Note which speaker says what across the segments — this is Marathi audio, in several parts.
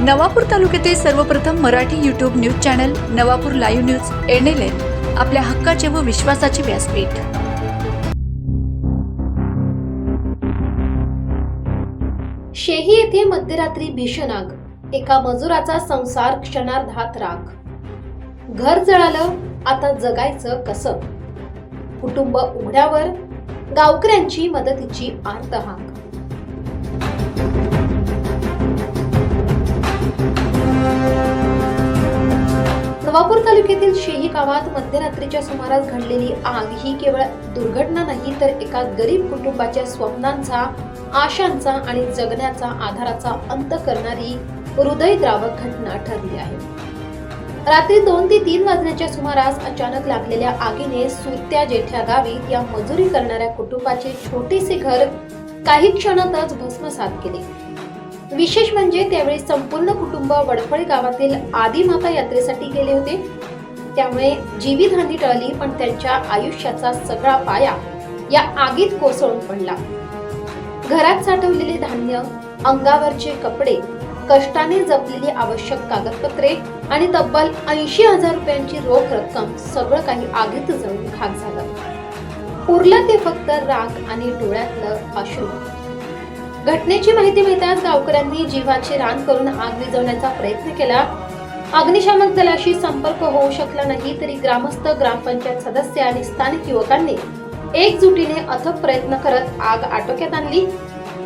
Speaker 1: नवापूर तालुक्यातील सर्वप्रथम Marathi YouTube news channel Navapur live news NLN आपल्या हक्काचे व विश्वासाचे व्यासपीठ।
Speaker 2: शेही येथे मध्यरात्री भीषण आग, एका मजुराचा संसार क्षणार्धात राख। घर जळालं, आता जगायचं कसं? कुटुंब उघड्यावर, गावकऱ्यांची मदतीची आर्त हाक। नवापूर तालुक्यातील शेही गावात मध्यरात्रीच्या सुमारास घडलेली आग ही केवळ दुर्घटना नाही, तर एका गरीब कुटुंबाच्या स्वप्नांचा, आशांचा आणि जगण्याचा आधाराचा अंत करणारी हृदयद्रावक घटना ठरली आहे। रात्री 2 ते 3 वाजण्याच्या सुमारास अचानक लागलेल्या आगीने सुरत्या जेठ्या गावी या मजुरी करणाऱ्या कुटुंबाचे छोटेसे घर काही क्षणातच भस्मसात केले। विशेष म्हणजे त्यावेळी संपूर्ण कुटुंब वडफळी गावातील आदिमाता यात्रेसाठी गेले होते, त्यामुळे जीवितहानी टळली, पण त्यांच्या आयुष्याचा सगळा पाया या आगीत कोसळून पडला। घरात साठवलेले धान्य, अंगावरचे कपडे, कष्टाने जपलेली आवश्यक कागदपत्रे आणि तब्बल 80,000 रुपयांची रोख रक्कम सगळं काही आगीत जळून खाक झालं। उरलं ते फक्त राख आणि डोळ्यातलं अश्रू। घटनेची माहिती मिळताच गावकऱ्यांनी जीवाची रान करून आग विझवण्याचा प्रयत्न केला। अग्निशामक दलाशी संपर्क होऊ शकला नाही, तरी ग्रामस्थ, ग्रामपंचायत सदस्य आणि स्थानिक युवकांनी एकजुटीने अथक प्रयत्न करत आग आटोक्यात आणली।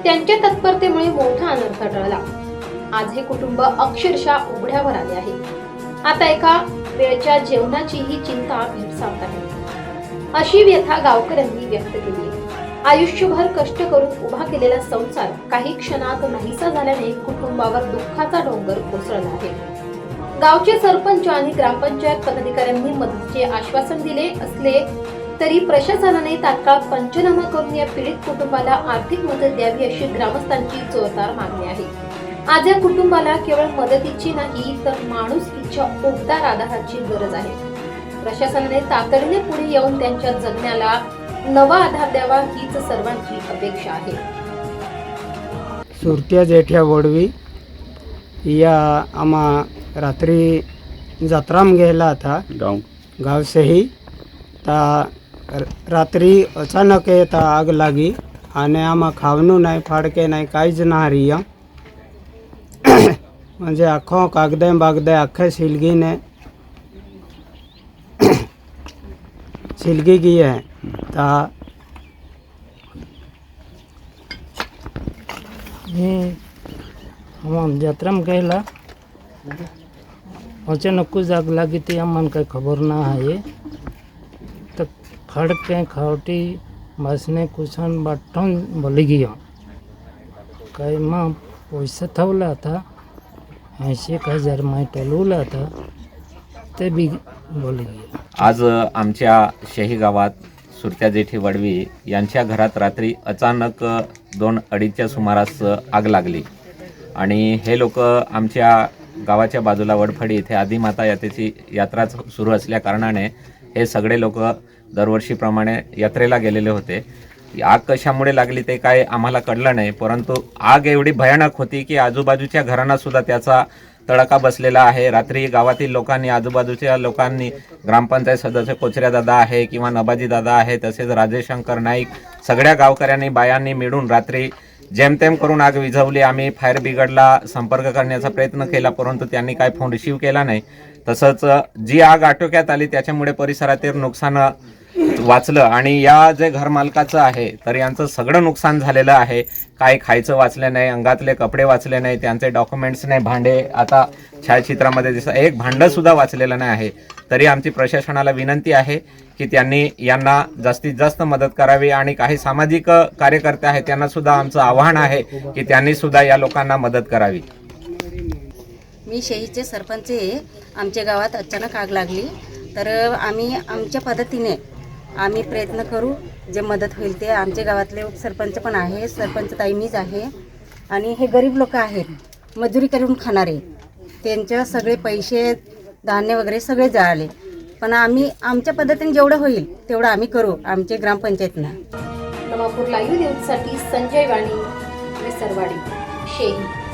Speaker 2: त्यांच्या तत्परतेमुळे मोठा अनर्थ टळला। आज हे कुटुंब अक्षरशः उघड्यावर आले आहे। आता एका वेळच्या जेवणाचीही चिंता भेडसावत आहे, अशी व्यथा गावकऱ्यांनी व्यक्त केली आहे। आयुष्यभर कष्ट करून उभा केलेला संसार काही क्षणात नाहीसा झाल्याने कुटुंबावर दुःखाचा डोंगर कोसळला आहे। गावचे सरपंच आणि ग्रामपंचायत पदाधिकाऱ्यांनी मदतीचे आश्वासन दिले असले तरी प्रशासनाने तात्काळ पंचनामा करून या पीडित कुटुंबाला आर्थिक मदत द्यावी, अशी ग्रामस्थांची जोरदार मागणी आहे। आज या कुटुंबाला केवळ मदतीची नाही, तर माणुसकीच्या उबदार आधाराची गरज आहे। प्रशासनाने तातडीने पुढे येऊन त्यांच्या जगण्याला नवा आधार द्यावा, हीच सर्वांची अपेक्षा आहे।
Speaker 3: सुरत्या जेठ्या वडवी या आम्हा रात्री जत्राम गेला था गाव से ही ता रात्री अचानक येता आग लागी आणि आम्हा खावणू नाही, फाडके नाही, काहीच ना रिया म्हणजे आखो कागदे बागदे आखे सिलगीने सिलगी की है ता हम जत्रम गहला अचानक कुछ आग लगी थी, हमन का खबर ना है। तो फड़ के खावटी बसने कुछ बटन बोली गया कई माँ पैसा थवला था 80,000 मैं टलवला था ते भी बोली गया।
Speaker 4: आज आमच्या शेही गावात सुरत्या जेठी वडवी यांच्या घरात रात्री अचानक 2-2:30च्या सुमारास आग लागली आणि हे लोक आमच्या गावाच्या बाजूला वडफळी इथे आदिमाता यात्रेची यात्रा सुरू असल्या कारणाने हे सगळे लोक दरवर्षीप्रमाणे यात्रेला गेलेले होते। आग कशामुळे लागली ते काय आम्हाला कळलं नाही, परंतु आग एवढी भयानक होती की आजूबाजूच्या घरांना सुद्धा त्याचा तडका बसलेला आहे। रात्री गावातील लोकांनी, आजूबाजूच्या लोकांनी, ग्रामपंचायत सदस्य कोचऱ्या दादा आहे किंवा नबाजी दादा आहे, तसेच राजेशंकर नाईक, सगळ्या गावकऱ्यांनी, बायांनी मिळून रात्री जेमतेम करून आग विझवली। आम्ही फायर ब्रिगेडला संपर्क करण्याचा प्रयत्न केला, परंतु त्यांनी काय फोन रिसीव्ह केला नाही। तसंच जी आग आटोक्यात आली त्याच्यामुळे परिसरातील नुकसान वाचलं आणि या जे घर मालकाचं आहे तर यांचं सगळं नुकसान झालेलं आहे। काय खायचं वाचलं नाही, अंगातले कपडे वाचले नाही, त्यांचे डॉक्युमेंट्स नाही, भांडे आता छायाचित्रामध्ये दिसत एक भांडं सुद्धा वाचलेलं नाही आहे। तरी आमची प्रशासनाला विनंती आहे की त्यांनी यांना जास्तीत जास्त मदत करावी आणि काही सामाजिक कार्यकर्ते आहेत त्यांना सुद्धा आमचं आवाहन आहे की त्यांनी सुद्धा या लोकांना मदत करावी।
Speaker 5: मी शेहीचे सरपंच आहे। आमच्या गावात अचानक आग लागली तर आम्ही आमच्या पद्धतीने आम्ही प्रयत्न करू, जे मदत होईल ते। आमच्या गावातले उपसरपंच पण आहे, सरपंच ताई मीच आहे आणि हे गरीब लोक आहेत, मजुरी करून खाणारे, त्यांचे सगळे पैसे, धान्य वगैरे सगळे जळाले, पण आम्ही आमच्या पद्धतीने जेवढं होईल तेवढं आम्ही करू आमच्या ग्रामपंचायतनं।
Speaker 2: नवापूर लाईव्ह न्यूजसाठी संजय वाणी, विसरवाडी, शेही।